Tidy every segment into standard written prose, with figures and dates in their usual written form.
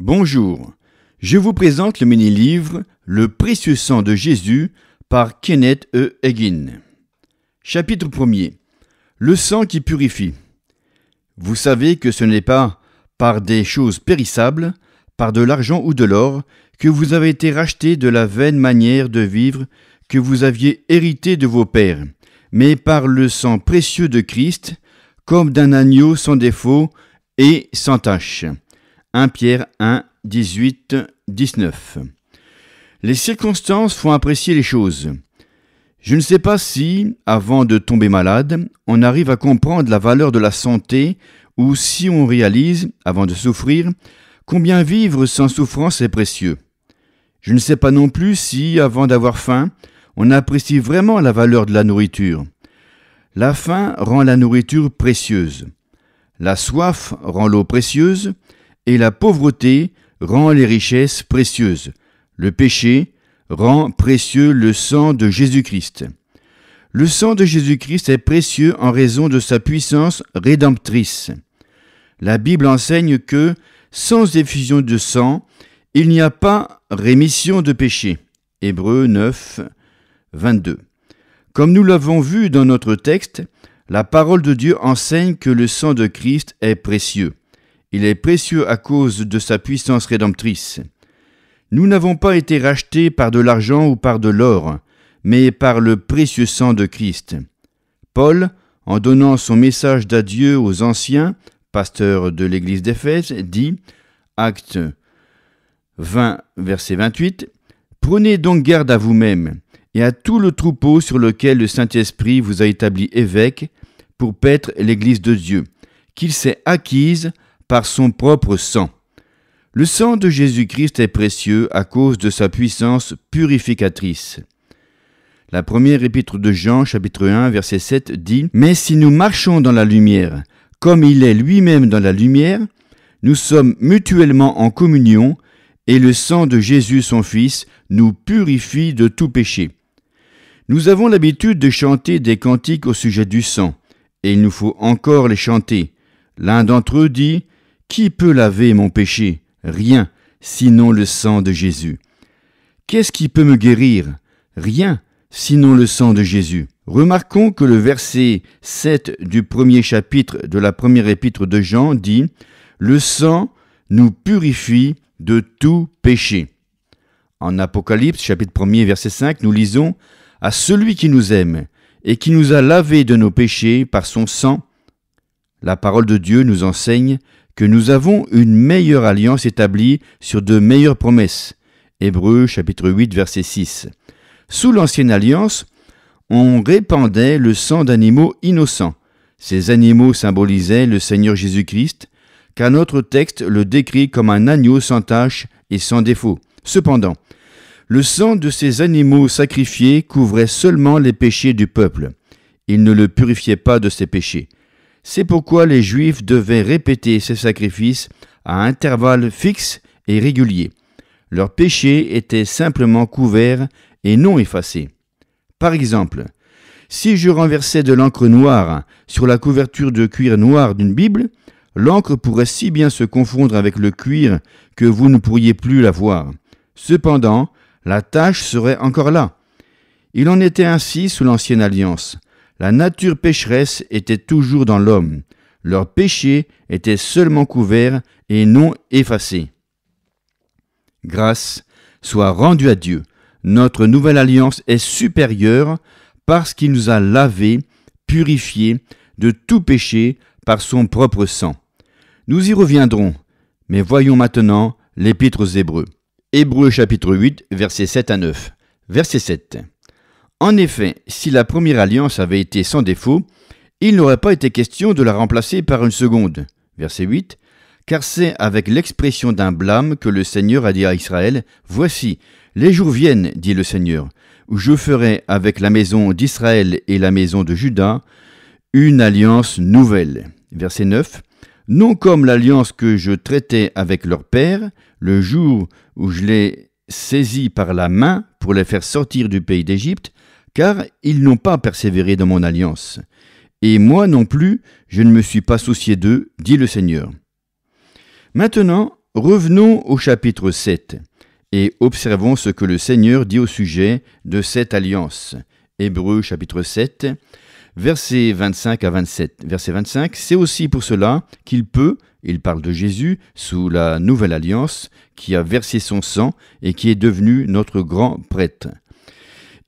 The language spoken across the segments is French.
Bonjour, je vous présente le mini-livre « Le précieux sang de Jésus » par Kenneth E. Hagin. Chapitre 1er. Le sang qui purifie. Vous savez que ce n'est pas par des choses périssables, par de l'argent ou de l'or, que vous avez été rachetés de la vaine manière de vivre que vous aviez hérité de vos pères, mais par le sang précieux de Christ, comme d'un agneau sans défaut et sans tache. 1 Pierre 1, 18, 19. Les circonstances font apprécier les choses. Je ne sais pas si, avant de tomber malade, on arrive à comprendre la valeur de la santé ou si on réalise, avant de souffrir, combien vivre sans souffrance est précieux. Je ne sais pas non plus si, avant d'avoir faim, on apprécie vraiment la valeur de la nourriture. La faim rend la nourriture précieuse. La soif rend l'eau précieuse. Et la pauvreté rend les richesses précieuses. Le péché rend précieux le sang de Jésus-Christ. Le sang de Jésus-Christ est précieux en raison de sa puissance rédemptrice. La Bible enseigne que, sans effusion de sang, il n'y a pas rémission de péché. Hébreux 9, 22. Comme nous l'avons vu dans notre texte, la parole de Dieu enseigne que le sang de Christ est précieux. Il est précieux à cause de sa puissance rédemptrice. Nous n'avons pas été rachetés par de l'argent ou par de l'or, mais par le précieux sang de Christ. Paul, en donnant son message d'adieu aux anciens, pasteurs de l'église d'Éphèse, dit, Actes 20, verset 28, « Prenez donc garde à vous-même et à tout le troupeau sur lequel le Saint-Esprit vous a établi évêque pour paître l'église de Dieu, qu'il s'est acquise par son propre sang. Le sang de Jésus-Christ est précieux à cause de sa puissance purificatrice. » La première épître de Jean, chapitre 1, verset 7, dit « Mais si nous marchons dans la lumière, comme il est lui-même dans la lumière, nous sommes mutuellement en communion, et le sang de Jésus son Fils nous purifie de tout péché. » Nous avons l'habitude de chanter des cantiques au sujet du sang, et il nous faut encore les chanter. L'un d'entre eux dit « Qui peut laver mon péché ? Rien, sinon le sang de Jésus. Qu'est-ce qui peut me guérir ? Rien, sinon le sang de Jésus. » Remarquons que le verset 7 du premier chapitre de la première épître de Jean dit « Le sang nous purifie de tout péché. » En Apocalypse, chapitre 1er, verset 5, nous lisons « À celui qui nous aime et qui nous a lavés de nos péchés par son sang. » La parole de Dieu nous enseigne que nous avons une meilleure alliance établie sur de meilleures promesses. Hébreux chapitre 8 verset 6. Sous l'ancienne alliance, on répandait le sang d'animaux innocents. Ces animaux symbolisaient le Seigneur Jésus-Christ, car notre texte le décrit comme un agneau sans tache et sans défaut. Cependant, le sang de ces animaux sacrifiés couvrait seulement les péchés du peuple. Il ne le purifiait pas de ses péchés. C'est pourquoi les Juifs devaient répéter ces sacrifices à intervalles fixes et réguliers. Leurs péchés étaient simplement couverts et non effacés. Par exemple, si je renversais de l'encre noire sur la couverture de cuir noir d'une Bible, l'encre pourrait si bien se confondre avec le cuir que vous ne pourriez plus la voir. Cependant, la tache serait encore là. Il en était ainsi sous l'ancienne alliance. La nature pécheresse était toujours dans l'homme. Leurs péchés étaient seulement couverts et non effacés. Grâce soit rendue à Dieu. Notre nouvelle alliance est supérieure parce qu'il nous a lavés, purifiés de tout péché par son propre sang. Nous y reviendrons, mais voyons maintenant l'Épître aux Hébreux. Hébreux chapitre 8, versets 7 à 9. Verset 7. En effet, si la première alliance avait été sans défaut, il n'aurait pas été question de la remplacer par une seconde. Verset 8. Car c'est avec l'expression d'un blâme que le Seigneur a dit à Israël, « Voici, les jours viennent, dit le Seigneur, où je ferai avec la maison d'Israël et la maison de Juda une alliance nouvelle. » Verset 9. Non comme l'alliance que je traitais avec leur père, le jour où je les saisis par la main pour les faire sortir du pays d'Égypte, car ils n'ont pas persévéré dans mon alliance. Et moi non plus, je ne me suis pas soucié d'eux, dit le Seigneur. Maintenant, revenons au chapitre 7 et observons ce que le Seigneur dit au sujet de cette alliance. Hébreux chapitre 7, versets 25 à 27. Verset 25, c'est aussi pour cela qu'il peut, il parle de Jésus, sous la nouvelle alliance, qui a versé son sang et qui est devenu notre grand prêtre.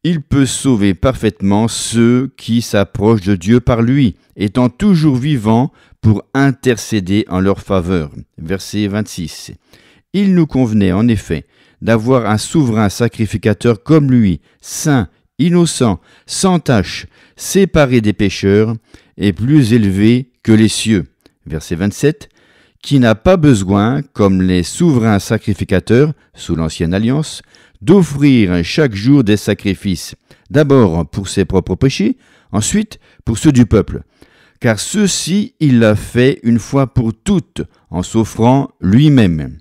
Il peut sauver parfaitement ceux qui s'approchent de Dieu par lui, étant toujours vivant pour intercéder en leur faveur. Verset 26. Il nous convenait en effet d'avoir un souverain sacrificateur comme lui, saint, innocent, sans tache, séparé des pécheurs et plus élevé que les cieux. Verset 27. Qui n'a pas besoin, comme les souverains sacrificateurs sous l'ancienne alliance, d'offrir chaque jour des sacrifices, d'abord pour ses propres péchés, ensuite pour ceux du peuple. Car ceci, il l'a fait une fois pour toutes, en s'offrant lui-même.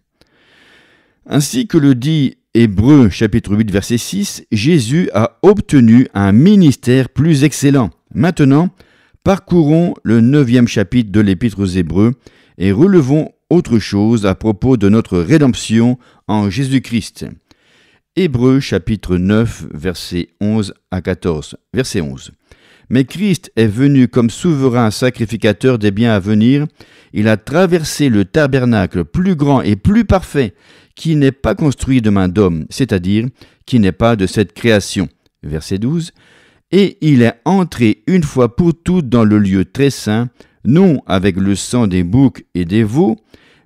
Ainsi que le dit Hébreux chapitre 8 verset 6, Jésus a obtenu un ministère plus excellent. Maintenant, parcourons le 9e chapitre de l'Épître aux Hébreux et relevons autre chose à propos de notre rédemption en Jésus-Christ. Hébreux chapitre 9 versets 11 à 14. Verset 11. Mais Christ est venu comme souverain sacrificateur des biens à venir. Il a traversé le tabernacle plus grand et plus parfait, qui n'est pas construit de main d'homme, c'est-à-dire qui n'est pas de cette création. Verset 12. Et il est entré une fois pour toutes dans le lieu très saint, non avec le sang des boucs et des veaux,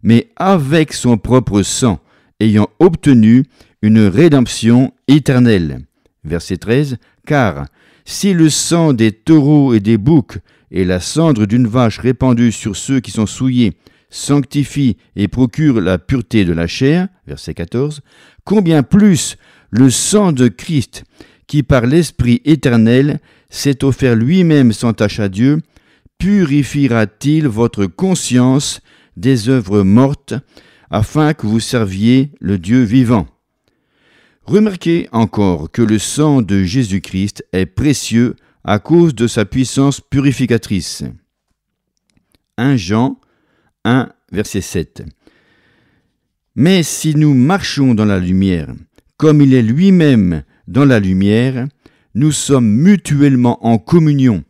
mais avec son propre sang, ayant obtenu une rédemption éternelle. Verset 13. Car si le sang des taureaux et des boucs et la cendre d'une vache répandue sur ceux qui sont souillés sanctifie et procure la pureté de la chair, verset 14, combien plus le sang de Christ, qui par l'Esprit éternel s'est offert lui-même sans tache à Dieu, purifiera-t-il votre conscience des œuvres mortes, afin que vous serviez le Dieu vivant. Remarquez encore que le sang de Jésus-Christ est précieux à cause de sa puissance purificatrice. 1 Jean 1, verset 7. Mais si nous marchons dans la lumière, comme il est lui-même dans la lumière, nous sommes mutuellement en communion,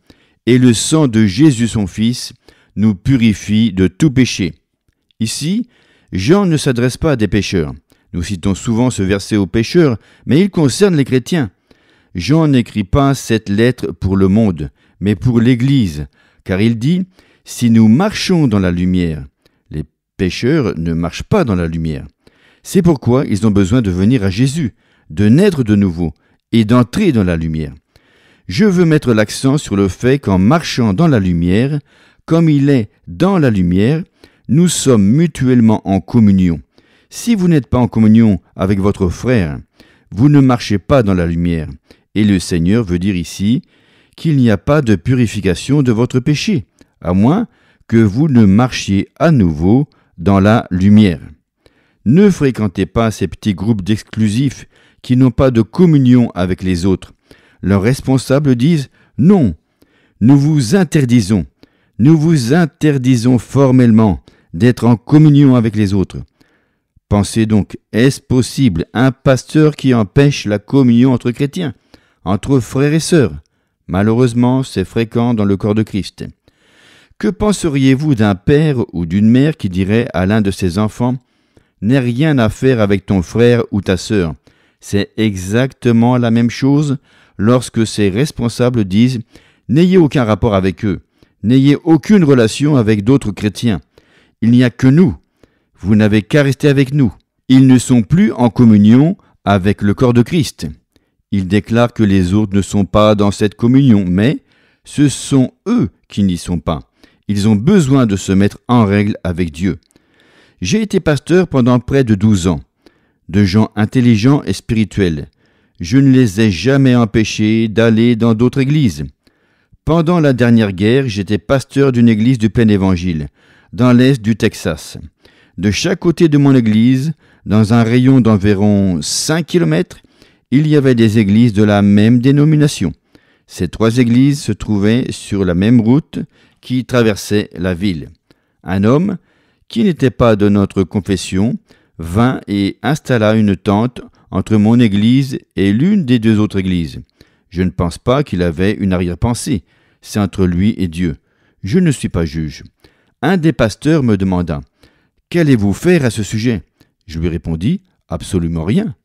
et le sang de Jésus son Fils nous purifie de tout péché. Ici, Jean ne s'adresse pas à des pécheurs. Nous citons souvent ce verset aux pécheurs, mais il concerne les chrétiens. Jean n'écrit pas cette lettre pour le monde, mais pour l'Église, car il dit « Si nous marchons dans la lumière », les pécheurs ne marchent pas dans la lumière. C'est pourquoi ils ont besoin de venir à Jésus, de naître de nouveau et d'entrer dans la lumière. Je veux mettre l'accent sur le fait qu'en marchant dans la lumière, comme il est dans la lumière, nous sommes mutuellement en communion. Si vous n'êtes pas en communion avec votre frère, vous ne marchez pas dans la lumière. Et le Seigneur veut dire ici qu'il n'y a pas de purification de votre péché, à moins que vous ne marchiez à nouveau dans la lumière. Ne fréquentez pas ces petits groupes d'exclusifs qui n'ont pas de communion avec les autres. Leurs responsables disent « Non, nous vous interdisons formellement d'être en communion avec les autres. » Pensez donc, est-ce possible un pasteur qui empêche la communion entre chrétiens, entre frères et sœurs? Malheureusement, c'est fréquent dans le corps de Christ. Que penseriez-vous d'un père ou d'une mère qui dirait à l'un de ses enfants « N'aie rien à faire avec ton frère ou ta sœur ». C'est exactement la même chose lorsque ces responsables disent « N'ayez aucun rapport avec eux, n'ayez aucune relation avec d'autres chrétiens. Il n'y a que nous. Vous n'avez qu'à rester avec nous. » Ils ne sont plus en communion avec le corps de Christ. Ils déclarent que les autres ne sont pas dans cette communion, mais ce sont eux qui n'y sont pas. Ils ont besoin de se mettre en règle avec Dieu. J'ai été pasteur pendant près de 12 ans, de gens intelligents et spirituels. Je ne les ai jamais empêchés d'aller dans d'autres églises. Pendant la dernière guerre, j'étais pasteur d'une église du plein évangile, dans l'est du Texas. De chaque côté de mon église, dans un rayon d'environ 5 km, il y avait des églises de la même dénomination. Ces 3 églises se trouvaient sur la même route qui traversait la ville. Un homme qui n'était pas de notre confession, vint et installa une tente entre mon église et l'une des deux autres églises. Je ne pense pas qu'il avait une arrière-pensée. C'est entre lui et Dieu. Je ne suis pas juge. Un des pasteurs me demanda « Qu'allez-vous faire à ce sujet ?» Je lui répondis « Absolument rien. »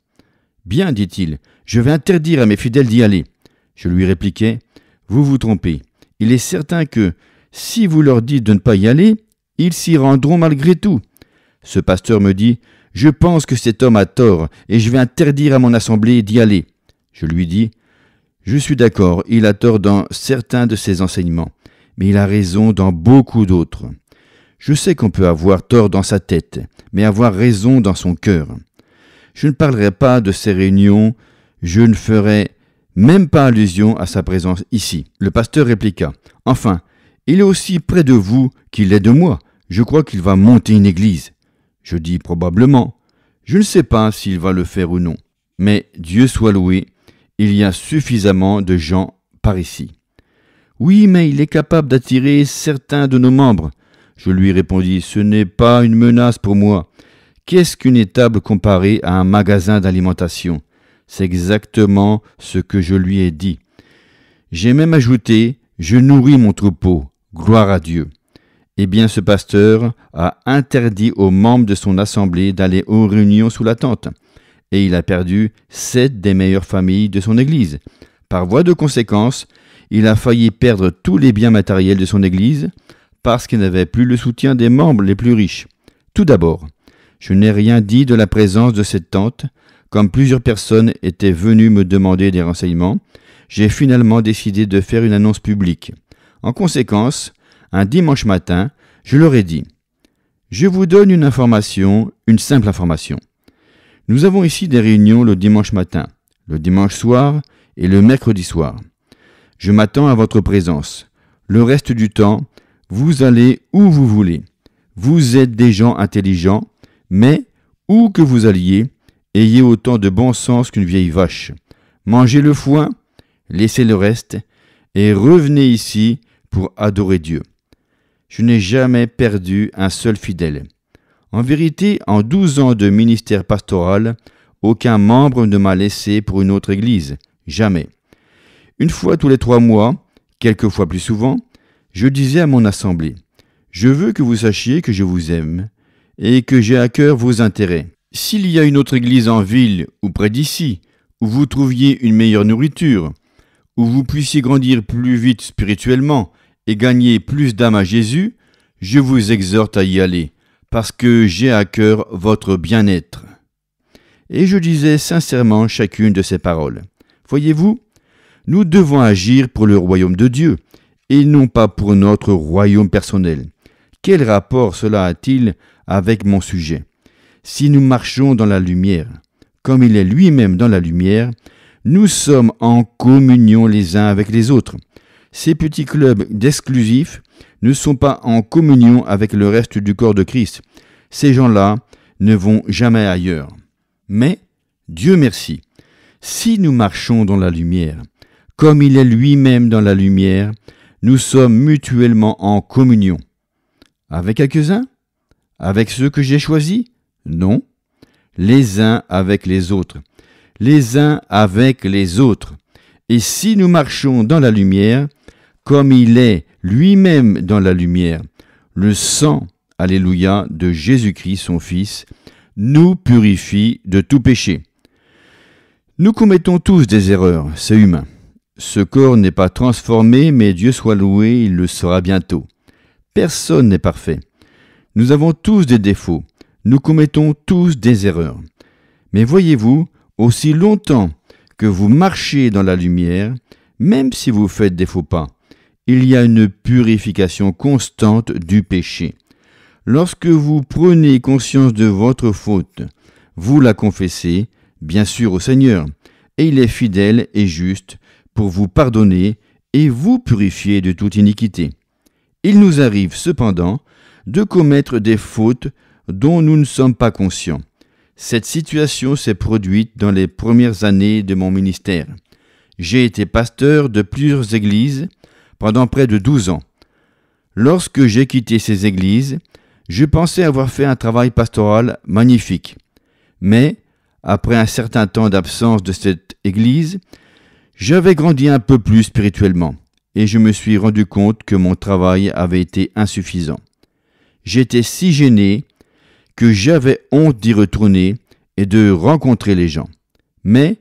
« Bien, dit-il, je vais interdire à mes fidèles d'y aller. » Je lui répliquai « Vous vous trompez. Il est certain que, si vous leur dites de ne pas y aller, ils s'y rendront malgré tout. » Ce pasteur me dit « Je pense que cet homme a tort et je vais interdire à mon assemblée d'y aller. » Je lui dis « Je suis d'accord, il a tort dans certains de ses enseignements, mais il a raison dans beaucoup d'autres. Je sais qu'on peut avoir tort dans sa tête, mais avoir raison dans son cœur. Je ne parlerai pas de ces réunions, je ne ferai même pas allusion à sa présence ici. » Le pasteur répliqua « Enfin, il est aussi près de vous qu'il est de moi. Je crois qu'il va monter une église. » Je dis « Probablement. Je ne sais pas s'il va le faire ou non. Mais Dieu soit loué, il y a suffisamment de gens par ici. » « Oui, mais il est capable d'attirer certains de nos membres. » Je lui répondis « Ce n'est pas une menace pour moi. Qu'est-ce qu'une étable comparée à un magasin d'alimentation ? C'est exactement ce que je lui ai dit. J'ai même ajouté « Je nourris mon troupeau. Gloire à Dieu. » Eh bien, ce pasteur a interdit aux membres de son assemblée d'aller aux réunions sous la tente. Et il a perdu 7 des meilleures familles de son église. Par voie de conséquence, il a failli perdre tous les biens matériels de son église parce qu'il n'avait plus le soutien des membres les plus riches. Tout d'abord, je n'ai rien dit de la présence de cette tente. Comme plusieurs personnes étaient venues me demander des renseignements, j'ai finalement décidé de faire une annonce publique. En conséquence, un dimanche matin, je leur ai dit « Je vous donne une simple information. Nous avons ici des réunions le dimanche matin, le dimanche soir et le mercredi soir. Je m'attends à votre présence. Le reste du temps, vous allez où vous voulez. Vous êtes des gens intelligents, mais où que vous alliez, ayez autant de bon sens qu'une vieille vache. Mangez le foin, laissez le reste, et revenez ici pour adorer Dieu. Je n'ai jamais perdu un seul fidèle. En vérité, en 12 ans de ministère pastoral, aucun membre ne m'a laissé pour une autre église. Jamais. Une fois tous les 3 mois, quelquefois plus souvent, je disais à mon assemblée, « Je veux que vous sachiez que je vous aime et que j'ai à cœur vos intérêts. S'il y a une autre église en ville ou près d'ici, où vous trouviez une meilleure nourriture, où vous puissiez grandir plus vite spirituellement et gagner plus d'âmes à Jésus, je vous exhorte à y aller, parce que j'ai à cœur votre bien-être. » Et je disais sincèrement chacune de ces paroles. Voyez-vous, nous devons agir pour le royaume de Dieu, et non pas pour notre royaume personnel. Quel rapport cela a-t-il avec mon sujet ? Si nous marchons dans la lumière, comme il est lui-même dans la lumière, nous sommes en communion les uns avec les autres. Ces petits clubs d'exclusifs ne sont pas en communion avec le reste du corps de Christ. Ces gens-là ne vont jamais ailleurs. Mais, Dieu merci, si nous marchons dans la lumière, comme il est lui-même dans la lumière, nous sommes mutuellement en communion. Avec quelques-uns ? Avec ceux que j'ai choisis ? Non. Les uns avec les autres. Les uns avec les autres. Et si nous marchons dans la lumière, comme il est lui-même dans la lumière, le sang, alléluia, de Jésus-Christ, son Fils, nous purifie de tout péché. Nous commettons tous des erreurs, c'est humain. Ce corps n'est pas transformé, mais Dieu soit loué, il le sera bientôt. Personne n'est parfait. Nous avons tous des défauts. Nous commettons tous des erreurs. Mais voyez-vous, aussi longtemps que vous marchez dans la lumière, même si vous faites des faux pas, il y a une purification constante du péché. Lorsque vous prenez conscience de votre faute, vous la confessez, bien sûr, au Seigneur, et il est fidèle et juste pour vous pardonner et vous purifier de toute iniquité. Il nous arrive cependant de commettre des fautes dont nous ne sommes pas conscients. Cette situation s'est produite dans les premières années de mon ministère. J'ai été pasteur de plusieurs églises pendant près de 12 ans. Lorsque j'ai quitté ces églises, Je pensais avoir fait un travail pastoral magnifique. Mais, après un certain temps d'absence de cette église, j'avais grandi un peu plus spirituellement et je me suis rendu compte que mon travail avait été insuffisant. J'étais si gêné que j'avais honte d'y retourner et de rencontrer les gens. Mais,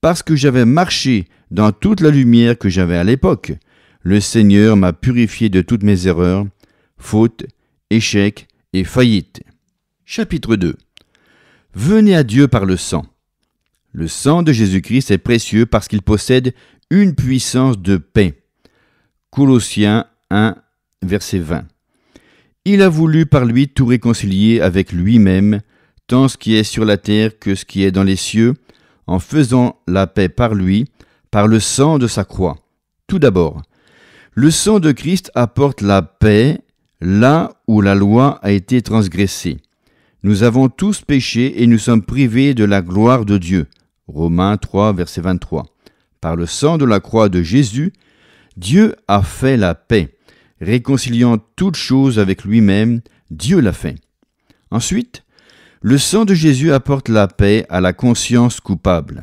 parce que j'avais marché dans toute la lumière que j'avais à l'époque, le Seigneur m'a purifié de toutes mes erreurs, fautes, échecs et faillites. Chapitre 2. Venez à Dieu par le sang. Le sang de Jésus-Christ est précieux parce qu'il possède une puissance de paix. Colossiens 1, verset 20. Il a voulu par lui tout réconcilier avec lui-même, tant ce qui est sur la terre que ce qui est dans les cieux, en faisant la paix par lui, par le sang de sa croix. Tout d'abord, le sang de Christ apporte la paix là où la loi a été transgressée. Nous avons tous péché et nous sommes privés de la gloire de Dieu. Romains 3, verset 23. Par le sang de la croix de Jésus, Dieu a fait la paix. Réconciliant toutes choses avec lui-même, Dieu l'a fait. Ensuite, le sang de Jésus apporte la paix à la conscience coupable.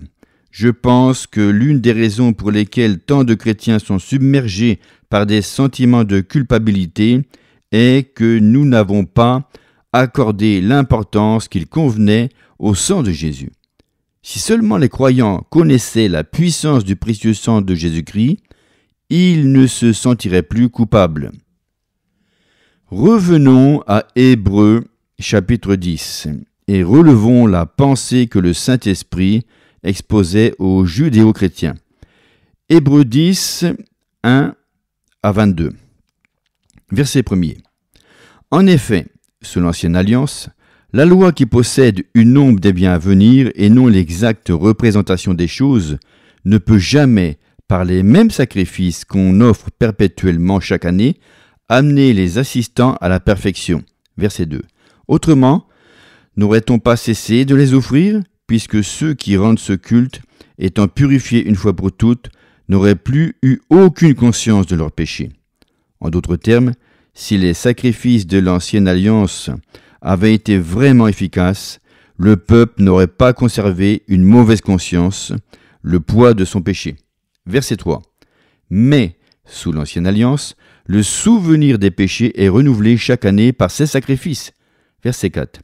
Je pense que l'une des raisons pour lesquelles tant de chrétiens sont submergés par des sentiments de culpabilité est que nous n'avons pas accordé l'importance qu'il convenait au sang de Jésus. Si seulement les croyants connaissaient la puissance du précieux sang de Jésus-Christ, ils ne se sentiraient plus coupables. Revenons à Hébreux chapitre 10 et relevons la pensée que le Saint-Esprit exposait aux judéo-chrétiens. Hébreux 10, 1 à 22. Verset 1er. En effet, sous l'Ancienne Alliance, la loi qui possède une ombre des biens à venir et non l'exacte représentation des choses ne peut jamais, par les mêmes sacrifices qu'on offre perpétuellement chaque année, amener les assistants à la perfection. Verset 2. Autrement, n'aurait-on pas cessé de les offrir, puisque ceux qui rendent ce culte, étant purifiés une fois pour toutes, n'auraient plus eu aucune conscience de leurs péchés. En d'autres termes, si les sacrifices de l'Ancienne Alliance avaient été vraiment efficaces, le peuple n'aurait pas conservé une mauvaise conscience, le poids de son péché. Verset 3. Mais, sous l'Ancienne Alliance, le souvenir des péchés est renouvelé chaque année par ces sacrifices. Verset 4.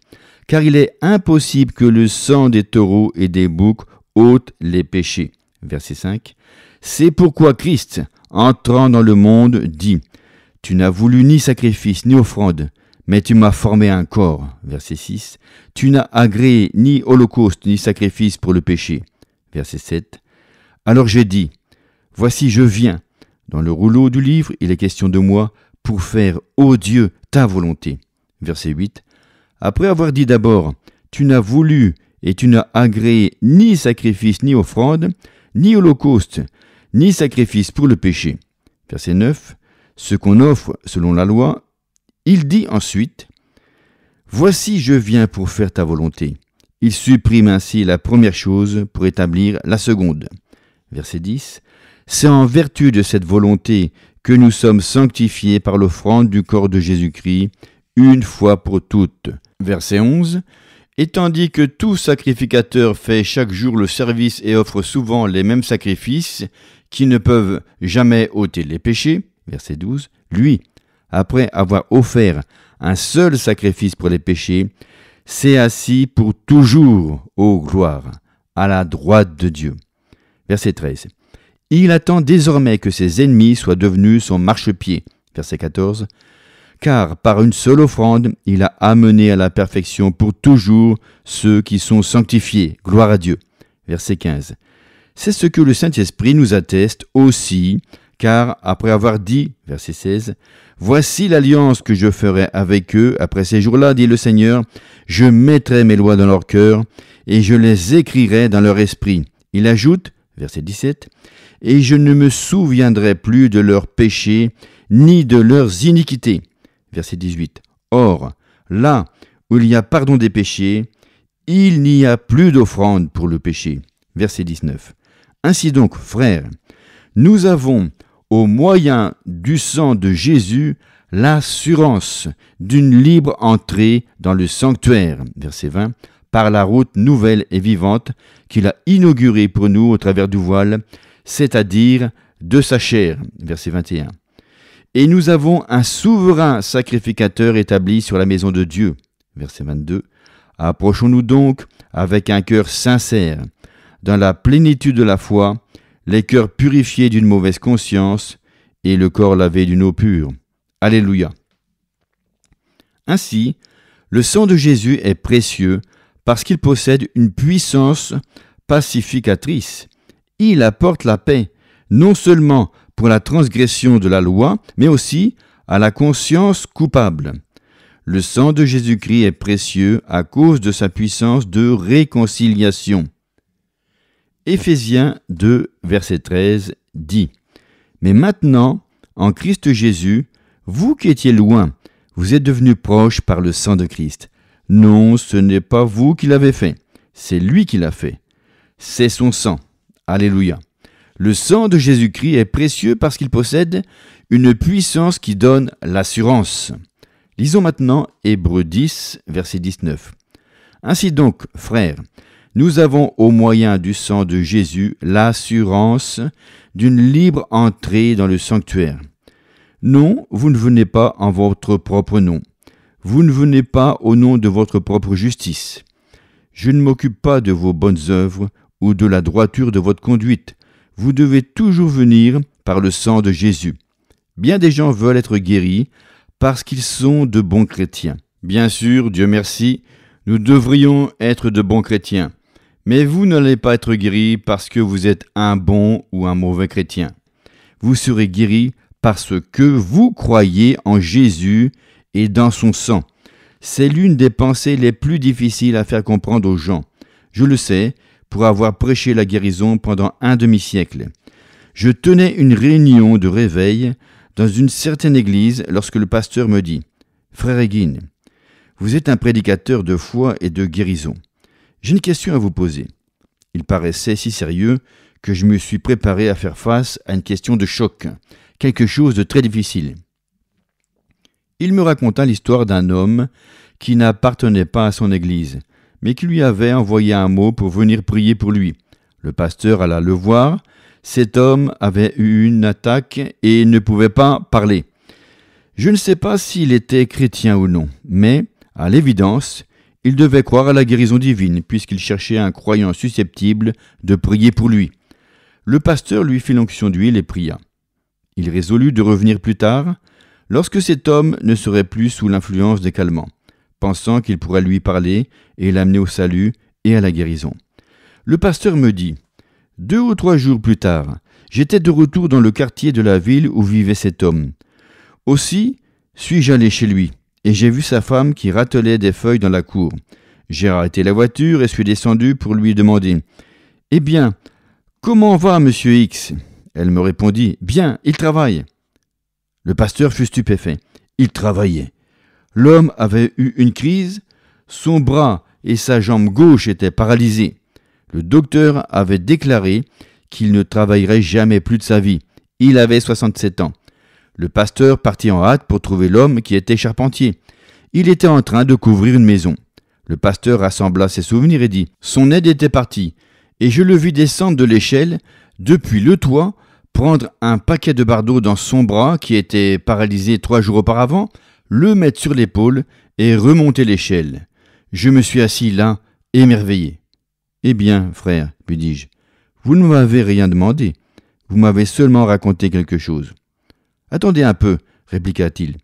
Car il est impossible que le sang des taureaux et des boucs ôte les péchés. Verset 5. C'est pourquoi Christ, entrant dans le monde, dit « Tu n'as voulu ni sacrifice ni offrande, mais tu m'as formé un corps. » Verset 6. « Tu n'as agréé ni holocauste ni sacrifice pour le péché. » Verset 7. « Alors j'ai dit, voici je viens. Dans le rouleau du livre, il est question de moi pour faire, ô Dieu, ta volonté. » Verset 8. Après avoir dit d'abord, tu n'as voulu et tu n'as agréé ni sacrifice ni offrande, ni holocauste, ni sacrifice pour le péché. Verset 9. Ce qu'on offre selon la loi, il dit ensuite, voici je viens pour faire ta volonté. Il supprime ainsi la première chose pour établir la seconde. Verset 10. C'est en vertu de cette volonté que nous sommes sanctifiés par l'offrande du corps de Jésus-Christ, une fois pour toutes. Verset 11. Et tandis que tout sacrificateur fait chaque jour le service et offre souvent les mêmes sacrifices qui ne peuvent jamais ôter les péchés, verset 12, lui, après avoir offert un seul sacrifice pour les péchés, s'est assis pour toujours, ô gloire, à la droite de Dieu. Verset 13. Il attend désormais que ses ennemis soient devenus son marchepied. Verset 14. Car par une seule offrande, il a amené à la perfection pour toujours ceux qui sont sanctifiés. Gloire à Dieu. Verset 15. C'est ce que le Saint-Esprit nous atteste aussi, car après avoir dit, verset 16, « Voici l'alliance que je ferai avec eux après ces jours-là, dit le Seigneur, je mettrai mes lois dans leur cœur et je les écrirai dans leur esprit. » Il ajoute, verset 17, « Et je ne me souviendrai plus de leurs péchés ni de leurs iniquités. » Verset 18. Or, là où il y a pardon des péchés, il n'y a plus d'offrande pour le péché. Verset 19. Ainsi donc, frères, nous avons, au moyen du sang de Jésus, l'assurance d'une libre entrée dans le sanctuaire, verset 20, par la route nouvelle et vivante qu'il a inaugurée pour nous au travers du voile, c'est-à-dire de sa chair, verset 21. Et nous avons un souverain sacrificateur établi sur la maison de Dieu, verset 22. Approchons-nous donc avec un cœur sincère, dans la plénitude de la foi, les cœurs purifiés d'une mauvaise conscience et le corps lavé d'une eau pure. Alléluia. Ainsi, le sang de Jésus est précieux parce qu'il possède une puissance pacificatrice. Il apporte la paix, non seulement pour la transgression de la loi, mais aussi à la conscience coupable. Le sang de Jésus-Christ est précieux à cause de sa puissance de réconciliation. Éphésiens 2, verset 13 dit « Mais maintenant, en Christ Jésus, vous qui étiez loin, vous êtes devenus proches par le sang de Christ. Non, ce n'est pas vous qui l'avez fait, c'est lui qui l'a fait. C'est son sang. Alléluia. Le sang de Jésus-Christ est précieux parce qu'il possède une puissance qui donne l'assurance. Lisons maintenant Hébreux 10, verset 19. Ainsi donc, frères, nous avons au moyen du sang de Jésus l'assurance d'une libre entrée dans le sanctuaire. Non, vous ne venez pas en votre propre nom. Vous ne venez pas au nom de votre propre justice. Je ne m'occupe pas de vos bonnes œuvres ou de la droiture de votre conduite. Vous devez toujours venir par le sang de Jésus. Bien des gens veulent être guéris parce qu'ils sont de bons chrétiens. Bien sûr, Dieu merci, nous devrions être de bons chrétiens. Mais vous n'allez pas être guéris parce que vous êtes un bon ou un mauvais chrétien. Vous serez guéris parce que vous croyez en Jésus et dans son sang. C'est l'une des pensées les plus difficiles à faire comprendre aux gens. Je le sais, pour avoir prêché la guérison pendant un demi-siècle. Je tenais une réunion de réveil dans une certaine église lorsque le pasteur me dit « Frère Egin, vous êtes un prédicateur de foi et de guérison. J'ai une question à vous poser. » Il paraissait si sérieux que je me suis préparé à faire face à une question de choc, quelque chose de très difficile. Il me raconta l'histoire d'un homme qui n'appartenait pas à son église, mais qui lui avait envoyé un mot pour venir prier pour lui. Le pasteur alla le voir. Cet homme avait eu une attaque et ne pouvait pas parler. Je ne sais pas s'il était chrétien ou non, mais, à l'évidence, il devait croire à la guérison divine, puisqu'il cherchait un croyant susceptible de prier pour lui. Le pasteur lui fit l'onction d'huile et pria. Il résolut de revenir plus tard, lorsque cet homme ne serait plus sous l'influence des calmants, pensant qu'il pourrait lui parler et l'amener au salut et à la guérison. Le pasteur me dit, 2 ou 3 jours plus tard, j'étais de retour dans le quartier de la ville où vivait cet homme. Aussi suis-je allé chez lui, et j'ai vu sa femme qui ratelait des feuilles dans la cour. J'ai arrêté la voiture et suis descendu pour lui demander « Eh bien, comment va monsieur X ?» Elle me répondit « Bien, il travaille. » Le pasteur fut stupéfait. Il travaillait. L'homme avait eu une crise, son bras et sa jambe gauche étaient paralysés. Le docteur avait déclaré qu'il ne travaillerait jamais plus de sa vie. Il avait 67 ans. Le pasteur partit en hâte pour trouver l'homme qui était charpentier. Il était en train de couvrir une maison. Le pasteur rassembla ses souvenirs et dit « Son aide était partie, et je le vis descendre de l'échelle, depuis le toit, prendre un paquet de bardeaux dans son bras qui était paralysé 3 jours auparavant, le mettre sur l'épaule et remonter l'échelle. Je me suis assis là, émerveillé. « Eh bien, frère, lui dis-je, vous ne m'avez rien demandé, vous m'avez seulement raconté quelque chose. »« Attendez un peu, répliqua-t-il.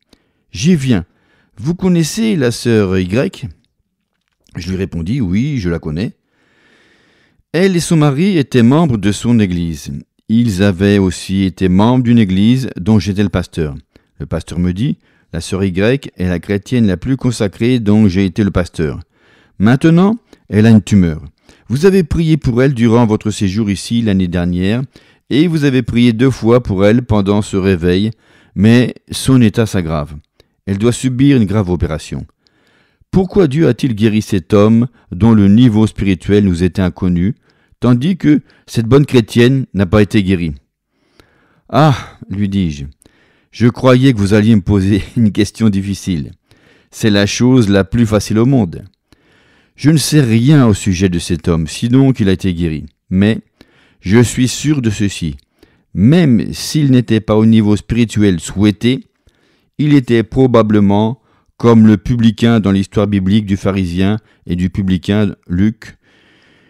J'y viens. Vous connaissez la sœur Y ?» Je lui répondis, oui, je la connais. Elle et son mari étaient membres de son église. Ils avaient aussi été membres d'une église dont j'étais le pasteur. Le pasteur me dit, la sœur Y est la chrétienne la plus consacrée dont j'ai été le pasteur. Maintenant, elle a une tumeur. Vous avez prié pour elle durant votre séjour ici l'année dernière et vous avez prié 2 fois pour elle pendant ce réveil, mais son état s'aggrave. Elle doit subir une grave opération. Pourquoi Dieu a-t-il guéri cet homme dont le niveau spirituel nous était inconnu, tandis que cette bonne chrétienne n'a pas été guérie ? Ah, lui dis-je, Je croyais que vous alliez me poser une question difficile. C'est la chose la plus facile au monde. Je ne sais rien au sujet de cet homme, sinon qu'il a été guéri. Mais je suis sûr de ceci. Même s'il n'était pas au niveau spirituel souhaité, il était probablement comme le publicain dans l'histoire biblique du pharisien et du publicain Luc,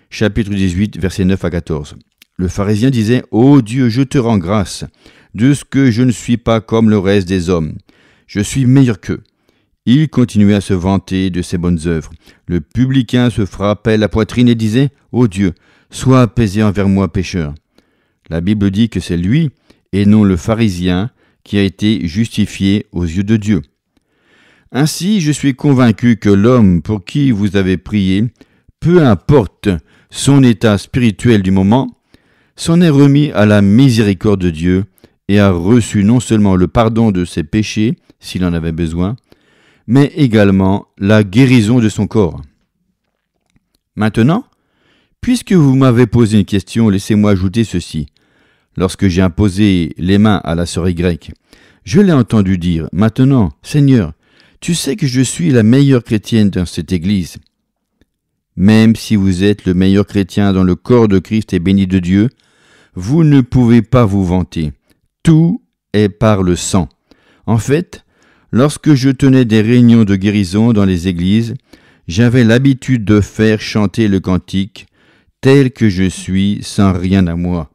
chapitre 18, versets 9 à 14. Le pharisien disait « Ô Dieu, je te rends grâce de ce que je ne suis pas comme le reste des hommes. Je suis meilleur qu'eux. » Il continuait à se vanter de ses bonnes œuvres. Le publicain se frappait la poitrine et disait « Ô Dieu, sois apaisé envers moi, pécheur. » La Bible dit que c'est lui, et non le pharisien, qui a été justifié aux yeux de Dieu. Ainsi, je suis convaincu que l'homme pour qui vous avez prié, peu importe son état spirituel du moment, s'en est remis à la miséricorde de Dieu et a reçu non seulement le pardon de ses péchés, s'il en avait besoin, mais également la guérison de son corps. Maintenant, puisque vous m'avez posé une question, laissez-moi ajouter ceci. Lorsque j'ai imposé les mains à la sœur Y, je l'ai entendu dire « Maintenant, Seigneur, tu sais que je suis la meilleure chrétienne dans cette église. » Même si vous êtes le meilleur chrétien dans le corps de Christ et béni de Dieu, vous ne pouvez pas vous vanter. Tout est par le sang. En fait, lorsque je tenais des réunions de guérison dans les églises, j'avais l'habitude de faire chanter le cantique « Tel que je suis, sans rien à moi »,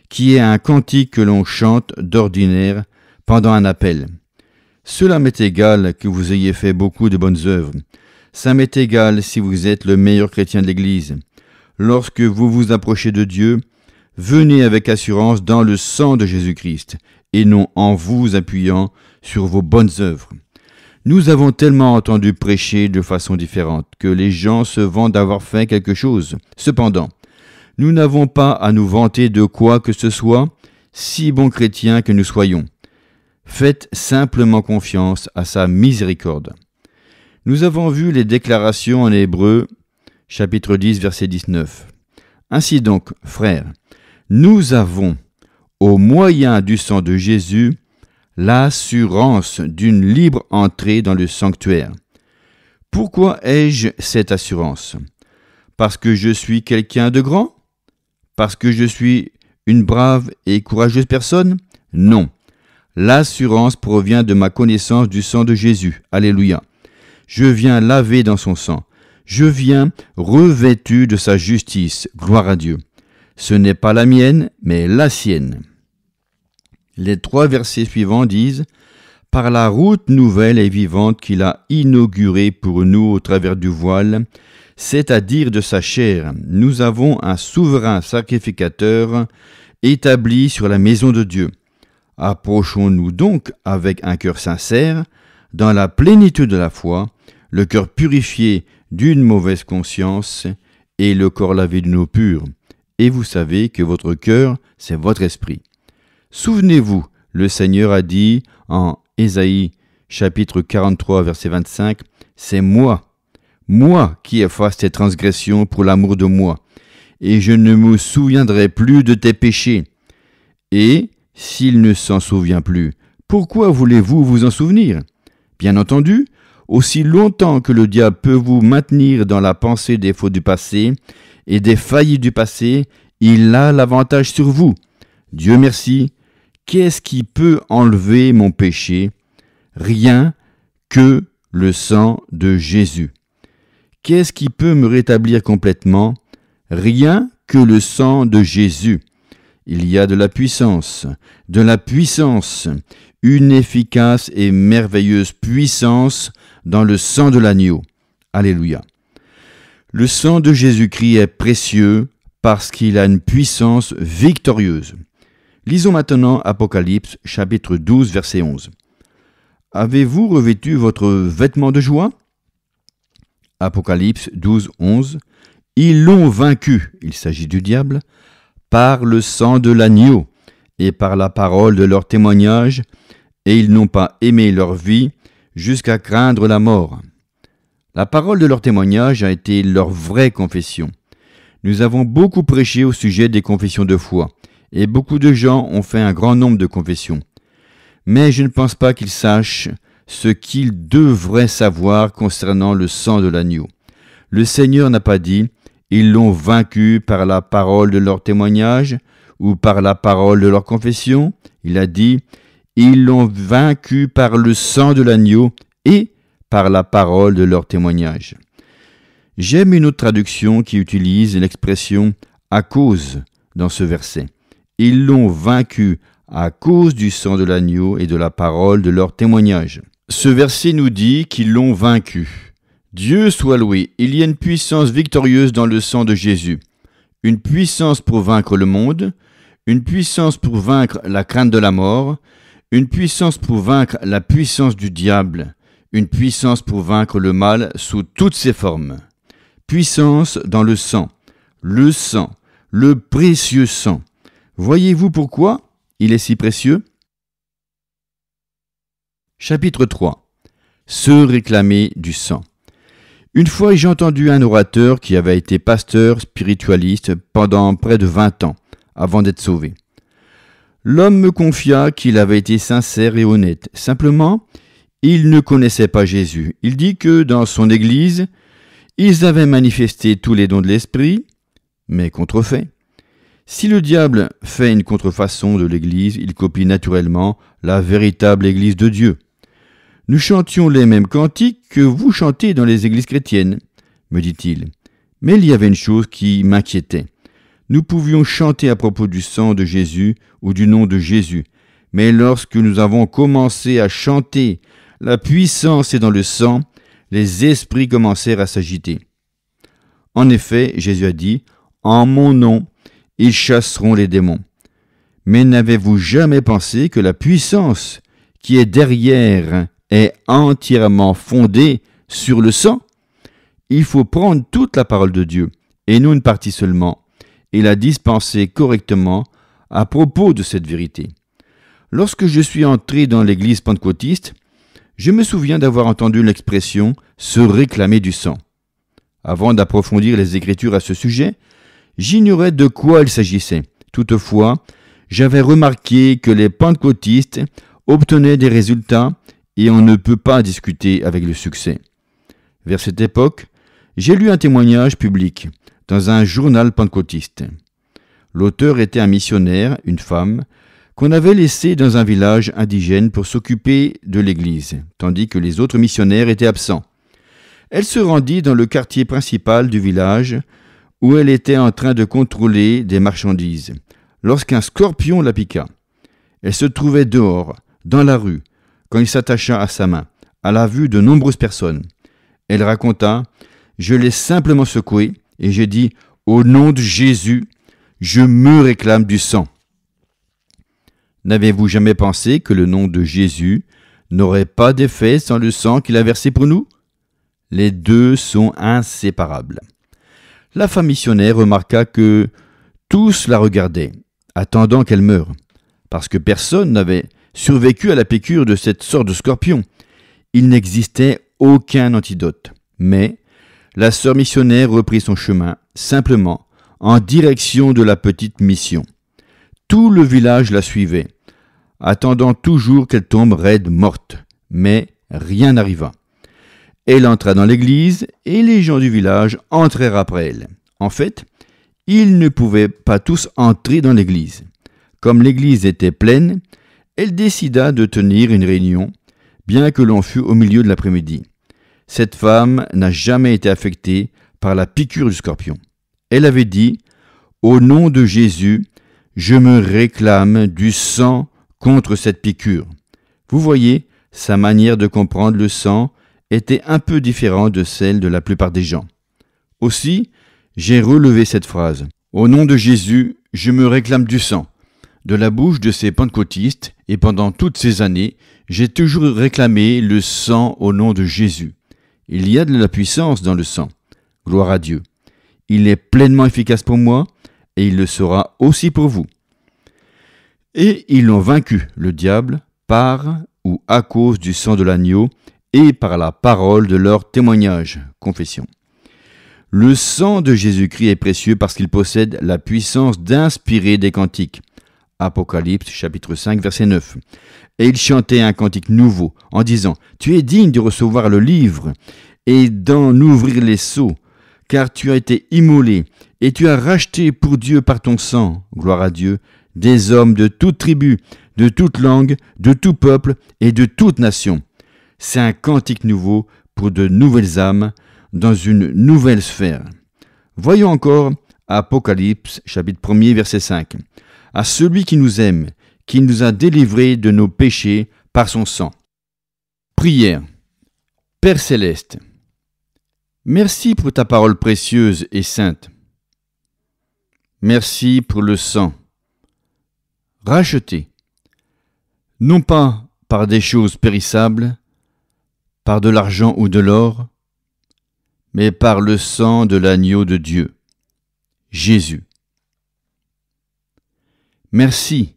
qui est un cantique que l'on chante d'ordinaire pendant un appel. Cela m'est égal que vous ayez fait beaucoup de bonnes œuvres. Ça m'est égal si vous êtes le meilleur chrétien de l'Église. Lorsque vous vous approchez de Dieu, venez avec assurance dans le sang de Jésus-Christ, et non en vous appuyant sur vos bonnes œuvres. Nous avons tellement entendu prêcher de façon différente que les gens se vantent d'avoir fait quelque chose. Cependant, nous n'avons pas à nous vanter de quoi que ce soit, si bons chrétiens que nous soyons. Faites simplement confiance à sa miséricorde. Nous avons vu les déclarations en Hébreux, chapitre 10, verset 19. Ainsi donc, frères, nous avons, au moyen du sang de Jésus, l'assurance d'une libre entrée dans le sanctuaire. Pourquoi ai-je cette assurance? Parce que je suis quelqu'un de grand? Parce que je suis une brave et courageuse personne? Non. L'assurance provient de ma connaissance du sang de Jésus. Alléluia. Je viens lavé dans son sang. Je viens revêtu de sa justice. Gloire à Dieu. Ce n'est pas la mienne, mais la sienne. Les 3 versets suivants disent « Par la route nouvelle et vivante qu'il a inaugurée pour nous au travers du voile, c'est-à-dire de sa chair, nous avons un souverain sacrificateur établi sur la maison de Dieu. Approchons-nous donc avec un cœur sincère, dans la plénitude de la foi, le cœur purifié d'une mauvaise conscience et le corps lavé d'une eau pure. Et vous savez que votre cœur, c'est votre esprit. » Souvenez-vous, le Seigneur a dit en Ésaïe chapitre 43 verset 25, « C'est moi qui efface tes transgressions pour l'amour de moi, et je ne me souviendrai plus de tes péchés. » Et s'il ne s'en souvient plus, pourquoi voulez-vous vous en souvenir? Bien entendu, aussi longtemps que le diable peut vous maintenir dans la pensée des fautes du passé et des faillites du passé, il a l'avantage sur vous. Dieu merci, qu'est-ce qui peut enlever mon péché? Rien que le sang de Jésus. Qu'est-ce qui peut me rétablir complètement? Rien que le sang de Jésus. Il y a de la puissance, une efficace et merveilleuse puissance dans le sang de l'agneau. Alléluia. Le sang de Jésus-Christ est précieux parce qu'il a une puissance victorieuse. Lisons maintenant Apocalypse chapitre 12 verset 11. Avez-vous revêtu votre vêtement de joie? Apocalypse 12, 11. Ils l'ont vaincu, il s'agit du diable, par le sang de l'agneau et par la parole de leur témoignage, et ils n'ont pas aimé leur vie jusqu'à craindre la mort. La parole de leur témoignage a été leur vraie confession. Nous avons beaucoup prêché au sujet des confessions de foi, et beaucoup de gens ont fait un grand nombre de confessions. mais je ne pense pas qu'ils sachent ce qu'ils devraient savoir concernant le sang de l'agneau. Le Seigneur n'a pas dit « ils l'ont vaincu par la parole de leur témoignage » ou par la parole de leur confession. Il a dit « ils l'ont vaincu par le sang de l'agneau et par la parole de leur témoignage ». J'aime une autre traduction qui utilise l'expression « à cause » dans ce verset. Ils l'ont vaincu à cause du sang de l'agneau et de la parole de leur témoignage. Ce verset nous dit qu'ils l'ont vaincu. Dieu soit loué, il y a une puissance victorieuse dans le sang de Jésus. Une puissance pour vaincre le monde, une puissance pour vaincre la crainte de la mort, une puissance pour vaincre la puissance du diable, une puissance pour vaincre le mal sous toutes ses formes. Puissance dans le sang, le précieux sang. Voyez-vous pourquoi il est si précieux? Chapitre 3. Se réclamer du sang. Une fois, j'ai entendu un orateur qui avait été pasteur spiritualiste pendant près de 20 ans, avant d'être sauvé. L'homme me confia qu'il avait été sincère et honnête. Simplement, il ne connaissait pas Jésus. Il dit que dans son église, ils avaient manifesté tous les dons de l'esprit, mais contrefaits. Si le diable fait une contrefaçon de l'église, il copie naturellement la véritable église de Dieu. Nous chantions les mêmes cantiques que vous chantez dans les églises chrétiennes, me dit-il. Mais il y avait une chose qui m'inquiétait. Nous pouvions chanter à propos du sang de Jésus ou du nom de Jésus, mais lorsque nous avons commencé à chanter « La puissance est dans le sang », les esprits commencèrent à s'agiter. En effet, Jésus a dit « En mon nom, ils chasseront les démons ». Mais n'avez-vous jamais pensé que la puissance qui est derrière est entièrement fondée sur le sang? Il faut prendre toute la parole de Dieu, et non une partie seulement, et la dispenser correctement à propos de cette vérité. Lorsque je suis entré dans l'église pentecôtiste, je me souviens d'avoir entendu l'expression « se réclamer du sang ». Avant d'approfondir les Écritures à ce sujet, j'ignorais de quoi il s'agissait. Toutefois, j'avais remarqué que les pentecôtistes obtenaient des résultats et on ne peut pas discuter avec le succès. Vers cette époque, j'ai lu un témoignage public dans un journal pentecôtiste. L'auteur était un missionnaire, une femme, qu'on avait laissé dans un village indigène pour s'occuper de l'église, tandis que les autres missionnaires étaient absents. Elle se rendit dans le quartier principal du village où elle était en train de contrôler des marchandises, lorsqu'un scorpion la piqua. Elle se trouvait dehors, dans la rue, quand il s'attacha à sa main, à la vue de nombreuses personnes. Elle raconta « Je l'ai simplement secoué et j'ai dit « Au nom de Jésus, je me réclame du sang ». N'avez-vous jamais pensé que le nom de Jésus n'aurait pas d'effet sans le sang qu'il a versé pour nous? Les deux sont inséparables. La femme missionnaire remarqua que tous la regardaient, attendant qu'elle meure, parce que personne n'avait survécu à la piqûre de cette sorte de scorpion. Il n'existait aucun antidote. Mais la sœur missionnaire reprit son chemin, simplement, en direction de la petite mission. Tout le village la suivait, attendant toujours qu'elle tombe raide morte, mais rien n'arriva. Elle entra dans l'église et les gens du village entrèrent après elle. En fait, ils ne pouvaient pas tous entrer dans l'église. Comme l'église était pleine, elle décida de tenir une réunion, bien que l'on fût au milieu de l'après-midi. Cette femme n'a jamais été affectée par la piqûre du scorpion. Elle avait dit « Au nom de Jésus, je me réclame du sang contre cette piqûre. » Vous voyez, sa manière de comprendre le sang était un peu différente de celle de la plupart des gens. Aussi, j'ai relevé cette phrase. « Au nom de Jésus, je me réclame du sang. » De la bouche de ces pentecôtistes, et pendant toutes ces années, j'ai toujours réclamé le sang au nom de Jésus. Il y a de la puissance dans le sang. Gloire à Dieu. Il est pleinement efficace pour moi, et il le sera aussi pour vous. Et ils l'ont vaincu, le diable, par ou à cause du sang de l'agneau, et par la parole de leur témoignage, confession. Le sang de Jésus-Christ est précieux parce qu'il possède la puissance d'inspirer des cantiques. Apocalypse chapitre 5 verset 9. Et il chantait un cantique nouveau en disant « Tu es digne de recevoir le livre et d'en ouvrir les sceaux, car tu as été immolé et tu as racheté pour Dieu par ton sang, gloire à Dieu, des hommes de toute tribu, de toute langue, de tout peuple et de toute nation. » C'est un cantique nouveau pour de nouvelles âmes dans une nouvelle sphère. Voyons encore Apocalypse chapitre 1er verset 5. À celui qui nous aime, qui nous a délivrés de nos péchés par son sang. Prière. Père céleste, merci pour ta parole précieuse et sainte. Merci pour le sang racheté, non pas par des choses périssables, par de l'argent ou de l'or, mais par le sang de l'agneau de Dieu, Jésus. Merci,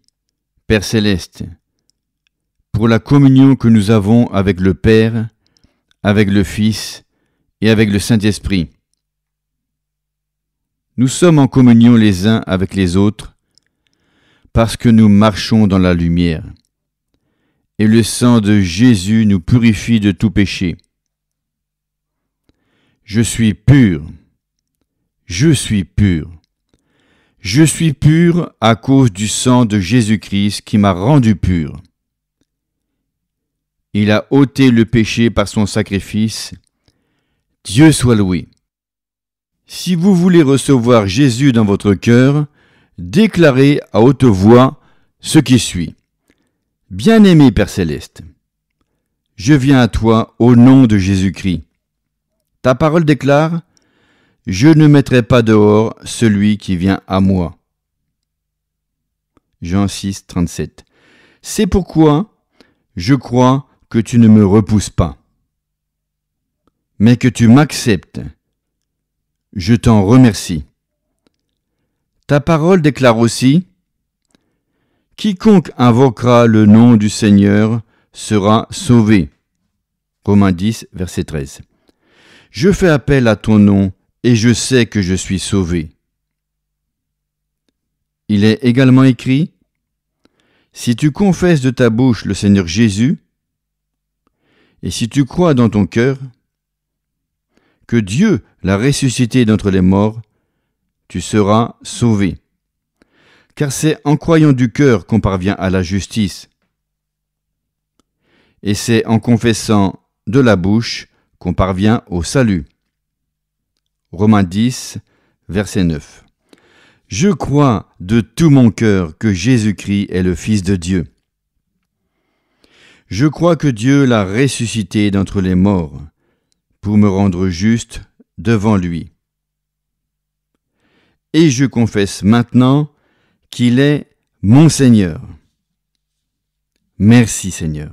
Père céleste, pour la communion que nous avons avec le Père, avec le Fils et avec le Saint-Esprit. Nous sommes en communion les uns avec les autres parce que nous marchons dans la lumière. Et le sang de Jésus nous purifie de tout péché. Je suis pur. Je suis pur. Je suis pur à cause du sang de Jésus-Christ qui m'a rendu pur. Il a ôté le péché par son sacrifice. Dieu soit loué. Si vous voulez recevoir Jésus dans votre cœur, déclarez à haute voix ce qui suit. Bien-aimé Père céleste, je viens à toi au nom de Jésus-Christ. Ta parole déclare « Je ne mettrai pas dehors celui qui vient à moi ». Jean 6, 37. C'est pourquoi je crois que tu ne me repousses pas, mais que tu m'acceptes. Je t'en remercie. Ta parole déclare aussi « Quiconque invoquera le nom du Seigneur sera sauvé ». Romains 10, verset 13. Je fais appel à ton nom et je sais que je suis sauvé. Il est également écrit « Si tu confesses de ta bouche le Seigneur Jésus, et si tu crois dans ton cœur que Dieu l'a ressuscité d'entre les morts, tu seras sauvé. Car c'est en croyant du cœur qu'on parvient à la justice, et c'est en confessant de la bouche qu'on parvient au salut. » Romains 10, verset 9. Je crois de tout mon cœur que Jésus-Christ est le Fils de Dieu. Je crois que Dieu l'a ressuscité d'entre les morts pour me rendre juste devant lui. Et je confesse maintenant qu'il est mon Seigneur. Merci Seigneur.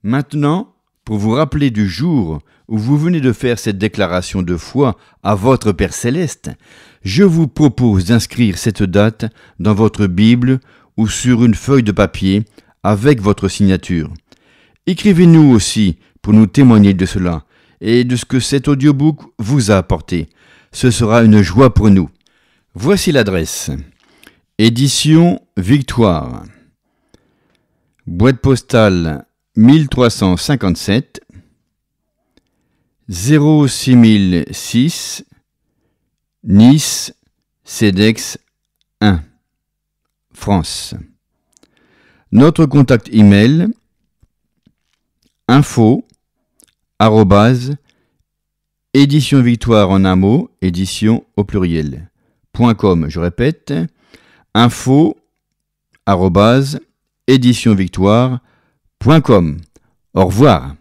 Maintenant, pour vous rappeler du jour où vous venez de faire cette déclaration de foi à votre Père céleste, je vous propose d'inscrire cette date dans votre Bible ou sur une feuille de papier avec votre signature. Écrivez-nous aussi pour nous témoigner de cela et de ce que cet audiobook vous a apporté. Ce sera une joie pour nous. Voici l'adresse. Édition Victoire. Boîte postale 1357 06006 Nice, CEDEX 1, France. Notre contact email info@édition Victoire en un mot, édition au pluriel, .com. Je répète, info@éditionvictoire.com. Au revoir.